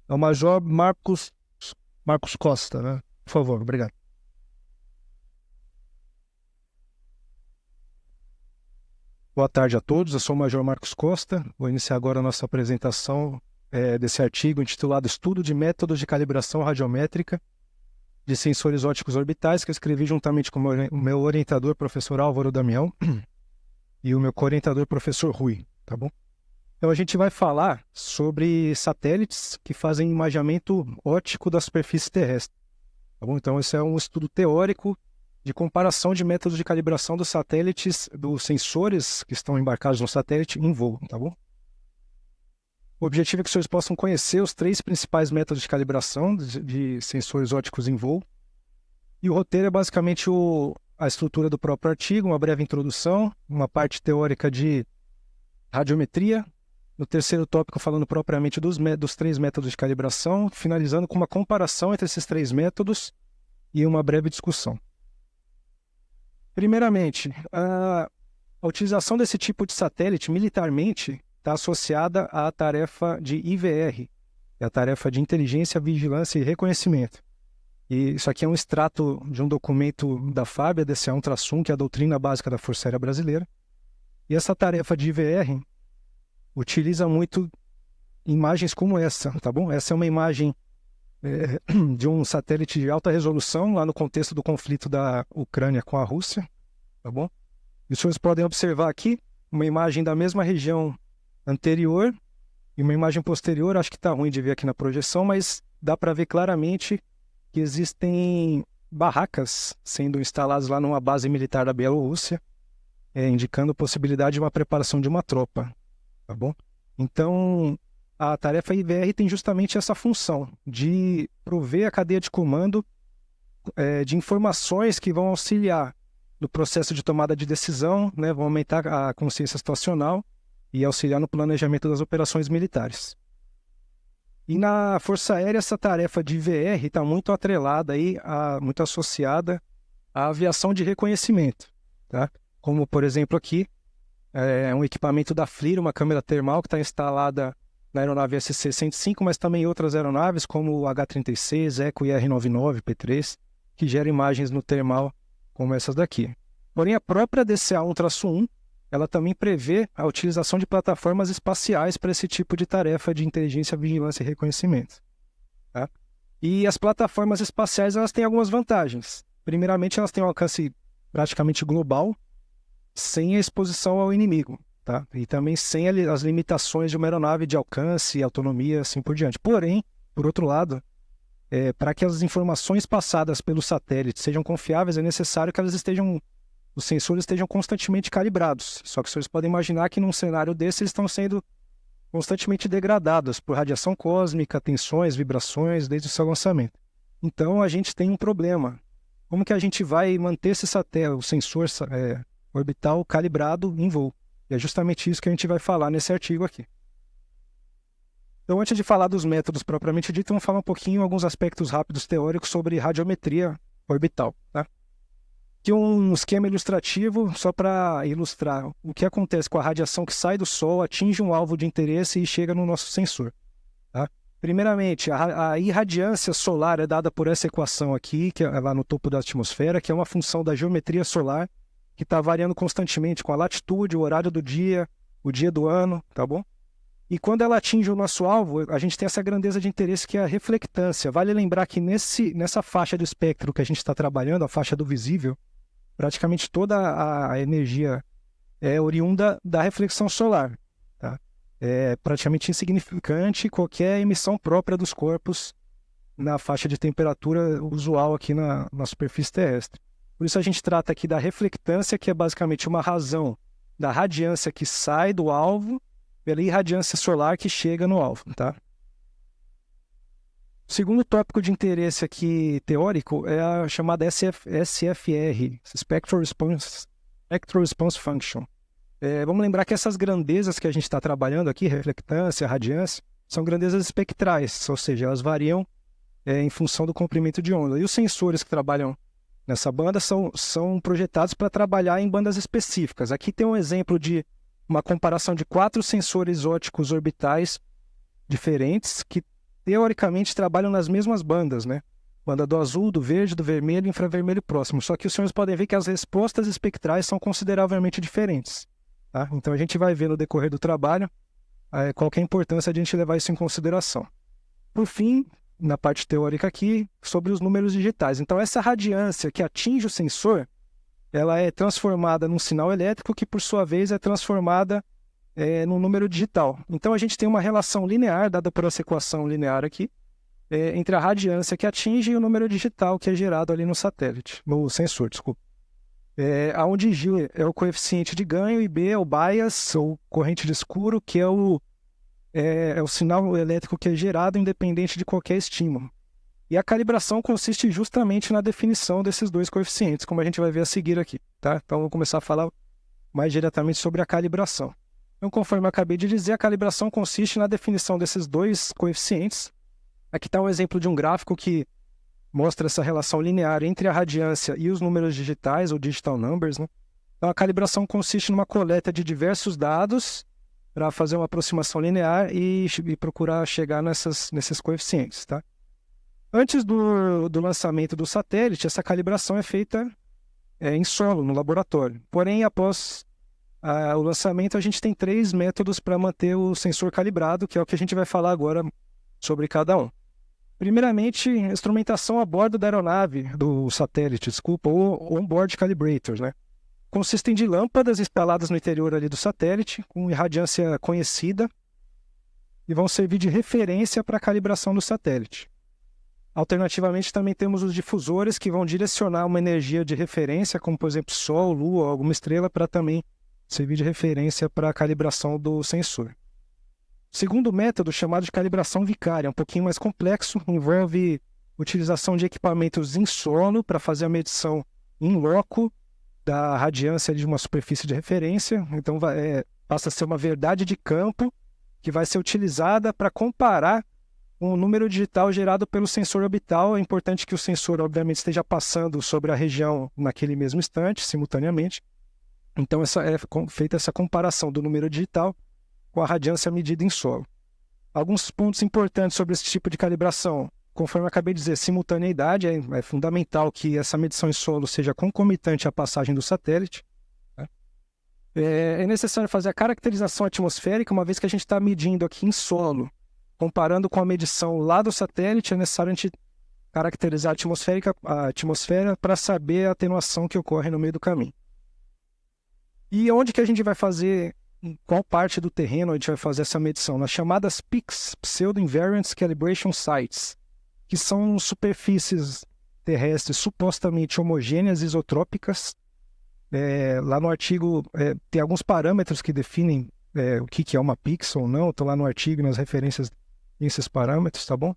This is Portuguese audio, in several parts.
É o Major Marcos Costa, né? Por favor, obrigado. Boa tarde a todos, eu sou o Major Marcos Costa. Vou iniciar agora a nossa apresentação desse artigo intitulado Estudo de Métodos de Calibração Radiométrica de Sensores Ópticos Orbitais, que eu escrevi juntamente com o meu orientador, professor Álvaro Damião, e o meu co-orientador, professor Rui, tá bom? Então a gente vai falar sobre satélites que fazem imageamento óptico da superfície terrestre, tá bom? Então esse é um estudo teórico de comparação de métodos de calibração dos satélites, dos sensores que estão embarcados no satélite em voo, tá bom? O objetivo é que os senhores possam conhecer os 3 principais métodos de calibração de sensores ópticos em voo. E o roteiro é basicamente a estrutura do próprio artigo, uma breve introdução, uma parte teórica de radiometria, no terceiro tópico falando propriamente dos 3 métodos de calibração, finalizando com uma comparação entre esses 3 métodos e uma breve discussão. Primeiramente, a utilização desse tipo de satélite militarmente está associada à tarefa de IVR, é a tarefa de Inteligência, Vigilância e Reconhecimento. E isso aqui é um extrato de um documento da FAB, a DCA-1-1, que é a doutrina básica da Força Aérea Brasileira. E essa tarefa de IVR utiliza muito imagens como essa, tá bom? Essa é uma imagem de um satélite de alta resolução, lá no contexto do conflito da Ucrânia com a Rússia, tá bom? E os senhores podem observar aqui uma imagem da mesma região anterior e uma imagem posterior. Acho que está ruim de ver aqui na projeção, mas dá para ver claramente que existem barracas sendo instaladas lá numa base militar da Bielorrússia, indicando a possibilidade de uma preparação de uma tropa, tá bom? Então, a tarefa IVR tem justamente essa função de prover a cadeia de comando de informações que vão auxiliar no processo de tomada de decisão, né, vão aumentar a consciência situacional e auxiliar no planejamento das operações militares. E na Força Aérea, essa tarefa de IVR está muito atrelada, muito associada à aviação de reconhecimento, tá? Como, por exemplo, aqui, um equipamento da FLIR, uma câmera termal que está instalada na aeronave SC-105, mas também outras aeronaves como o H-36, ECO e R-99, P-3, que geram imagens no termal como essas daqui. Porém, a própria DCA-1-1, ela também prevê a utilização de plataformas espaciais para esse tipo de tarefa de inteligência, vigilância e reconhecimento, tá? E as plataformas espaciais, elas têm algumas vantagens. Primeiramente, elas têm um alcance praticamente global, sem a exposição ao inimigo, tá? E também sem as limitações de uma aeronave de alcance, autonomia, assim por diante. Porém, por outro lado, para que as informações passadas pelo satélite sejam confiáveis, é necessário que os sensores estejam constantemente calibrados. Só que vocês podem imaginar que num cenário desse eles estão sendo constantemente degradados por radiação cósmica, tensões, vibrações, desde o seu lançamento. Então a gente tem um problema. Como que a gente vai manter esse satélite, o sensor orbital calibrado em voo? E é justamente isso que a gente vai falar nesse artigo aqui. Então, antes de falar dos métodos propriamente dito, vamos falar um pouquinho, alguns aspectos rápidos teóricos sobre radiometria orbital, tá? Aqui um esquema ilustrativo, só para ilustrar o que acontece com a radiação que sai do Sol, atinge um alvo de interesse e chega no nosso sensor, tá? Primeiramente, a irradiância solar é dada por essa equação aqui, que é lá no topo da atmosfera, que é uma função da geometria solar, que está variando constantemente com a latitude, o horário do dia, o dia do ano, tá bom? E quando ela atinge o nosso alvo, a gente tem essa grandeza de interesse que é a reflectância. Vale lembrar que nessa faixa do espectro que a gente está trabalhando, a faixa do visível, praticamente toda a energia é oriunda da reflexão solar, tá? É praticamente insignificante qualquer emissão própria dos corpos na faixa de temperatura usual aqui na superfície terrestre. Por isso a gente trata aqui da reflectância, que é basicamente uma razão da radiância que sai do alvo pela irradiância solar que chega no alvo, tá? O segundo tópico de interesse aqui teórico é a chamada SFR, Spectral Response Function. Vamos lembrar que essas grandezas que a gente está trabalhando aqui, reflectância, radiância, são grandezas espectrais, ou seja, elas variam em função do comprimento de onda. E os sensores que trabalham nessa banda são projetados para trabalhar em bandas específicas. Aqui tem um exemplo de uma comparação de 4 sensores ópticos orbitais diferentes que teoricamente, trabalham nas mesmas bandas, né? Banda do azul, do verde, do vermelho e infravermelho próximo. Só que os senhores podem ver que as respostas espectrais são consideravelmente diferentes. Tá? Então a gente vai ver no decorrer do trabalho qual que é a importância de a gente levar isso em consideração. Por fim, na parte teórica aqui, sobre os números digitais. Então essa radiância que atinge o sensor, ela é transformada num sinal elétrico que, por sua vez, é transformada num número digital. Então a gente tem uma relação linear, dada por essa equação linear aqui, entre a radiância que atinge e o número digital que é gerado ali no satélite, no sensor, desculpa. Onde G é o coeficiente de ganho e B é o bias, ou corrente de escuro, que é o sinal elétrico que é gerado independente de qualquer estímulo. E a calibração consiste justamente na definição desses dois coeficientes, como a gente vai ver a seguir aqui. Tá? Então, vou começar a falar mais diretamente sobre a calibração. Então, conforme eu acabei de dizer, a calibração consiste na definição desses dois coeficientes. Aqui está um exemplo de um gráfico que mostra essa relação linear entre a radiância e os números digitais, ou digital numbers, né? Então, a calibração consiste numa coleta de diversos dados para fazer uma aproximação linear e procurar chegar nesses coeficientes. Tá? Antes do lançamento do satélite, essa calibração é feita em solo, no laboratório. Porém, após o lançamento, a gente tem 3 métodos para manter o sensor calibrado, que é o que a gente vai falar agora sobre cada um. Primeiramente, a instrumentação a bordo da aeronave, do satélite, ou onboard calibrators, né? Consistem de lâmpadas instaladas no interior ali do satélite, com irradiância conhecida, e vão servir de referência para a calibração do satélite. Alternativamente, também temos os difusores, que vão direcionar uma energia de referência, como, por exemplo, Sol, Lua, alguma estrela, para também servir de referência para a calibração do sensor. O segundo método, chamado de calibração vicária, é um pouquinho mais complexo, envolve utilização de equipamentos em solo para fazer a medição in loco da radiância de uma superfície de referência. Então, passa a ser uma verdade de campo que vai ser utilizada para comparar o número digital gerado pelo sensor orbital. É importante que o sensor, obviamente, esteja passando sobre a região naquele mesmo instante, simultaneamente. Então, feita essa comparação do número digital com a radiância medida em solo. Alguns pontos importantes sobre esse tipo de calibração. Conforme eu acabei de dizer, simultaneidade, é fundamental que essa medição em solo seja concomitante à passagem do satélite. Né? É necessário fazer a caracterização atmosférica, uma vez que a gente está medindo aqui em solo. Comparando com a medição lá do satélite, é necessário a gente caracterizar a atmosfera para saber a atenuação que ocorre no meio do caminho. E onde que a gente vai fazer, em qual parte do terreno a gente vai fazer essa medição? Nas chamadas PICS, Pseudo-Invariant Calibration Sites, que são superfícies terrestres supostamente homogêneas, isotrópicas. Lá no artigo tem alguns parâmetros que definem o que é uma PICS ou não. Estou lá no artigo, nas referências desses parâmetros, tá bom?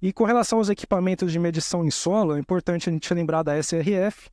E com relação aos equipamentos de medição em solo, é importante a gente lembrar da SRF.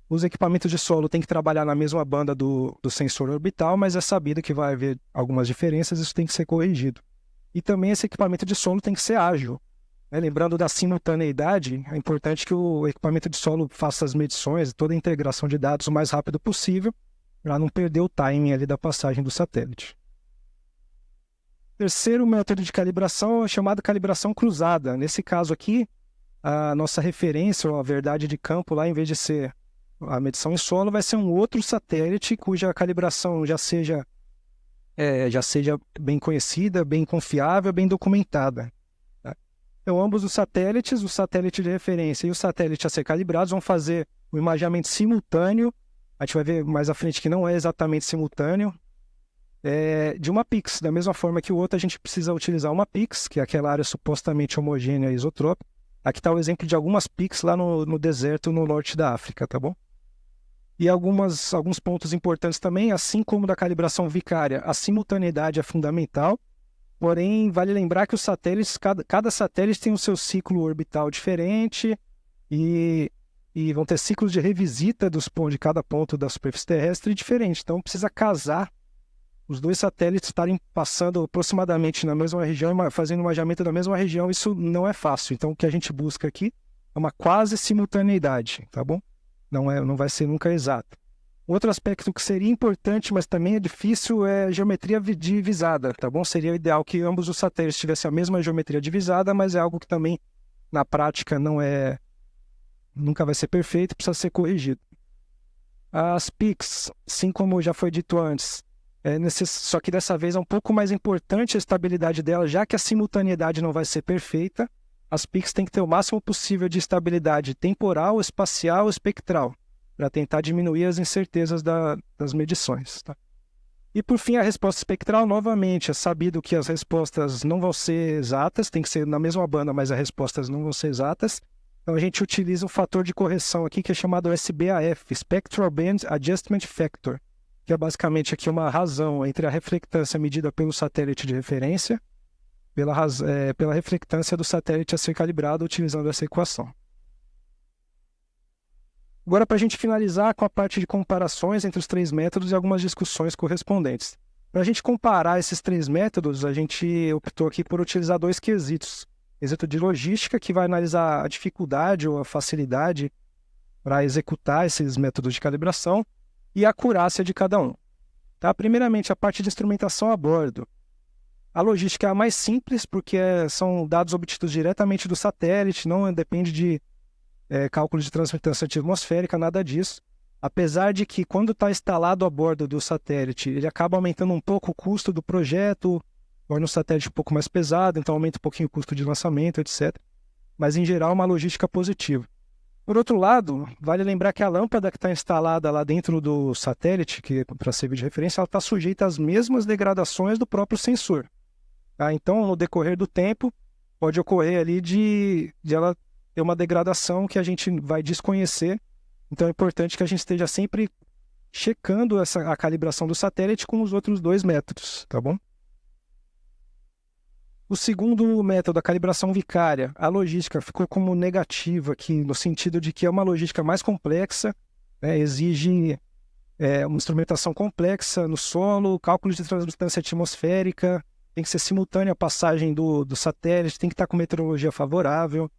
Os equipamentos de solo têm que trabalhar na mesma banda do sensor orbital, mas é sabido que vai haver algumas diferenças, isso tem que ser corrigido. E também esse equipamento de solo tem que ser ágil. Lembrando da simultaneidade, é importante que o equipamento de solo faça as medições, toda a integração de dados o mais rápido possível, para não perder o timing ali da passagem do satélite. Terceiro método de calibração é chamado calibração cruzada. Nesse caso aqui, a nossa referência, ou a verdade de campo, lá em vez de ser a medição em solo, vai ser um outro satélite cuja calibração já seja bem conhecida, bem confiável, bem documentada. Tá? Então, ambos os satélites, o satélite de referência e o satélite a ser calibrados, vão fazer o imaginamento simultâneo. A gente vai ver mais à frente que não é exatamente simultâneo, de uma PICS. Da mesma forma que o outro, a gente precisa utilizar uma PICS, que é aquela área supostamente homogênea e isotrópica. Aqui está o exemplo de algumas PICS lá no deserto no norte da África, tá bom? E alguns pontos importantes também, assim como da calibração vicária, a simultaneidade é fundamental, porém, vale lembrar que os satélites, cada satélite tem o seu ciclo orbital diferente e vão ter ciclos de revisita de cada ponto da superfície terrestre diferente. Então, precisa casar os dois satélites estarem passando aproximadamente na mesma região, fazendo um imaginamento da mesma região. Isso não é fácil. Então, o que a gente busca aqui é uma quase simultaneidade, tá bom? Não vai ser nunca exato. Outro aspecto que seria importante, mas também é difícil, é a geometria divisada, tá bom? Seria o ideal que ambos os satélites tivessem a mesma geometria divisada, mas é algo que também, na prática, nunca vai ser perfeito, precisa ser corrigido. As PICs, assim como já foi dito antes, só que dessa vez é um pouco mais importante a estabilidade dela, já que a simultaneidade não vai ser perfeita. As PICs têm que ter o máximo possível de estabilidade temporal, espacial e espectral, para tentar diminuir as incertezas das medições. Tá? E por fim, a resposta espectral, novamente, é sabido que as respostas não vão ser exatas, tem que ser na mesma banda, mas as respostas não vão ser exatas. Então a gente utiliza um fator de correção aqui que é chamado SBAF, Spectral Band Adjustment Factor, que é basicamente aqui uma razão entre a reflectância medida pelo satélite de referência pela reflectância do satélite a ser calibrado utilizando essa equação. Agora, para a gente finalizar com a parte de comparações entre os 3 métodos e algumas discussões correspondentes. Para a gente comparar esses 3 métodos, a gente optou aqui por utilizar 2 quesitos. Quesito de logística, que vai analisar a dificuldade ou a facilidade para executar esses métodos de calibração, e a acurácia de cada um. Tá? Primeiramente, a parte de instrumentação a bordo. A logística é a mais simples, porque são dados obtidos diretamente do satélite, não depende de cálculo de transmitância atmosférica, nada disso. Apesar de que, quando está instalado a bordo do satélite, ele acaba aumentando um pouco o custo do projeto, torna o satélite um pouco mais pesado, então aumenta um pouquinho o custo de lançamento, etc. Mas, em geral, é uma logística positiva. Por outro lado, vale lembrar que a lâmpada que está instalada lá dentro do satélite, que para servir de referência, ela está sujeita às mesmas degradações do próprio sensor. Tá? Então, no decorrer do tempo, pode ocorrer ali de ela ter uma degradação que a gente vai desconhecer. Então, é importante que a gente esteja sempre checando a calibração do satélite com os outros 2 métodos, tá bom? O segundo método, a calibração vicária, a logística ficou como negativa aqui, no sentido de que é uma logística mais complexa, né, exige uma instrumentação complexa no solo, cálculo de transmitância atmosférica, tem que ser simultânea a passagem do satélite, tem que estar com meteorologia favorável,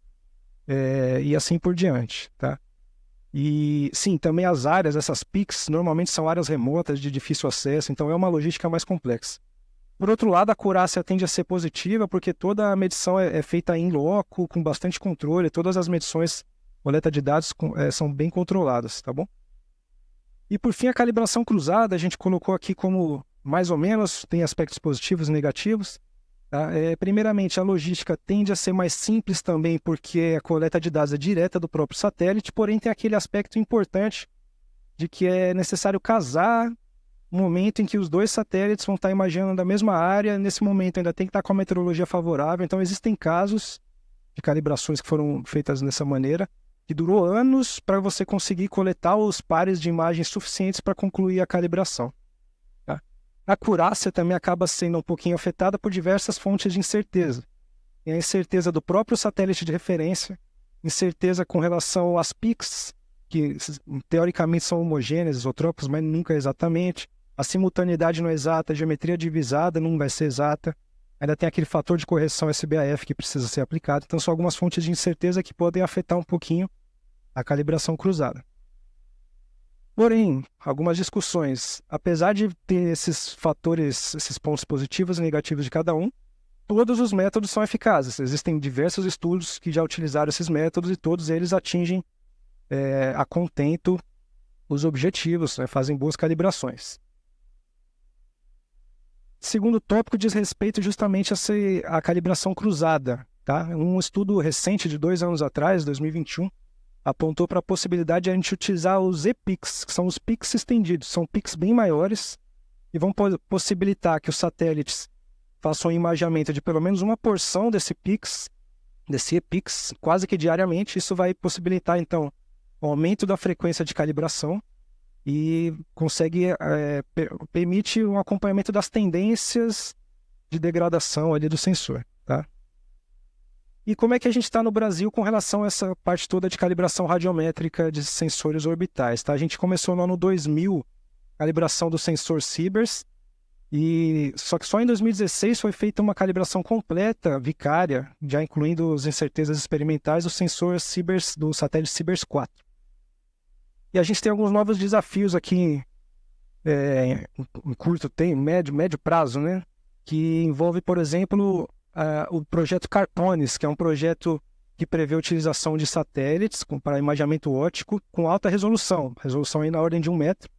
e assim por diante. Tá? E sim, também as áreas, essas PICs, normalmente são áreas remotas de difícil acesso, então é uma logística mais complexa. Por outro lado, a acurácia tende a ser positiva, porque toda a medição é feita em loco, com bastante controle, todas as medições, coleta de dados são bem controladas, tá bom? E por fim, a calibração cruzada, a gente colocou aqui como mais ou menos, tem aspectos positivos e negativos. Tá? Primeiramente, a logística tende a ser mais simples também, porque a coleta de dados é direta do próprio satélite, porém tem aquele aspecto importante de que é necessário casar o momento em que os 2 satélites vão estar imaginando da mesma área, nesse momento ainda tem que estar com a meteorologia favorável, então existem casos de calibrações que foram feitas dessa maneira, que durou anos para você conseguir coletar os pares de imagens suficientes para concluir a calibração. Tá? A acurácia também acaba sendo um pouquinho afetada por diversas fontes de incerteza. Tem a incerteza do próprio satélite de referência, incerteza com relação às PICs, que teoricamente são homogêneas, isotrópicos, mas nunca exatamente. A simultaneidade não é exata, a geometria divisada não vai ser exata. Ainda tem aquele fator de correção SBAF que precisa ser aplicado. Então, são algumas fontes de incerteza que podem afetar um pouquinho a calibração cruzada. Porém, algumas discussões, apesar de ter esses fatores, esses pontos positivos e negativos de cada um, todos os métodos são eficazes. Existem diversos estudos que já utilizaram esses métodos e todos eles atingem a contento os objetivos, né, fazem boas calibrações. Segundo tópico diz respeito justamente a calibração cruzada. Tá? Um estudo recente de 2 anos atrás, 2021, apontou para a possibilidade de a gente utilizar os EPICs, que são os PICs estendidos. São PICs bem maiores e vão possibilitar que os satélites façam um imaginamento de pelo menos uma porção desse EPICs, quase que diariamente. Isso vai possibilitar, então, o aumento da frequência de calibração e permite um acompanhamento das tendências de degradação ali do sensor. Tá? E como é que a gente está no Brasil com relação a essa parte toda de calibração radiométrica de sensores orbitais? Tá? A gente começou no ano 2000, calibração do sensor CIBERS, só que só em 2016 foi feita uma calibração completa, vicária, já incluindo as incertezas experimentais do sensor CIBERS, do satélite CIBERS 4. E a gente tem alguns novos desafios aqui em curto tempo, médio prazo, né? Que envolve, por exemplo, o projeto Cartones, que é um projeto que prevê a utilização de satélites para imageamento óptico com alta resolução aí na ordem de 1 metro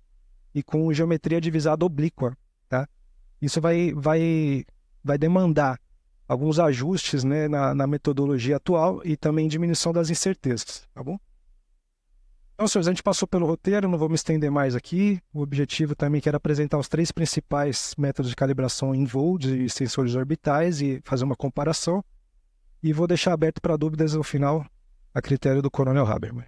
e com geometria divisada oblíqua, tá? Isso vai demandar alguns ajustes, né, na metodologia atual e também diminuição das incertezas, tá bom? Então, senhores, a gente passou pelo roteiro, não vou me estender mais aqui. O objetivo também que era apresentar os 3 principais métodos de calibração em voo de sensores orbitais e fazer uma comparação. E vou deixar aberto para dúvidas no final, a critério do Coronel Habermas.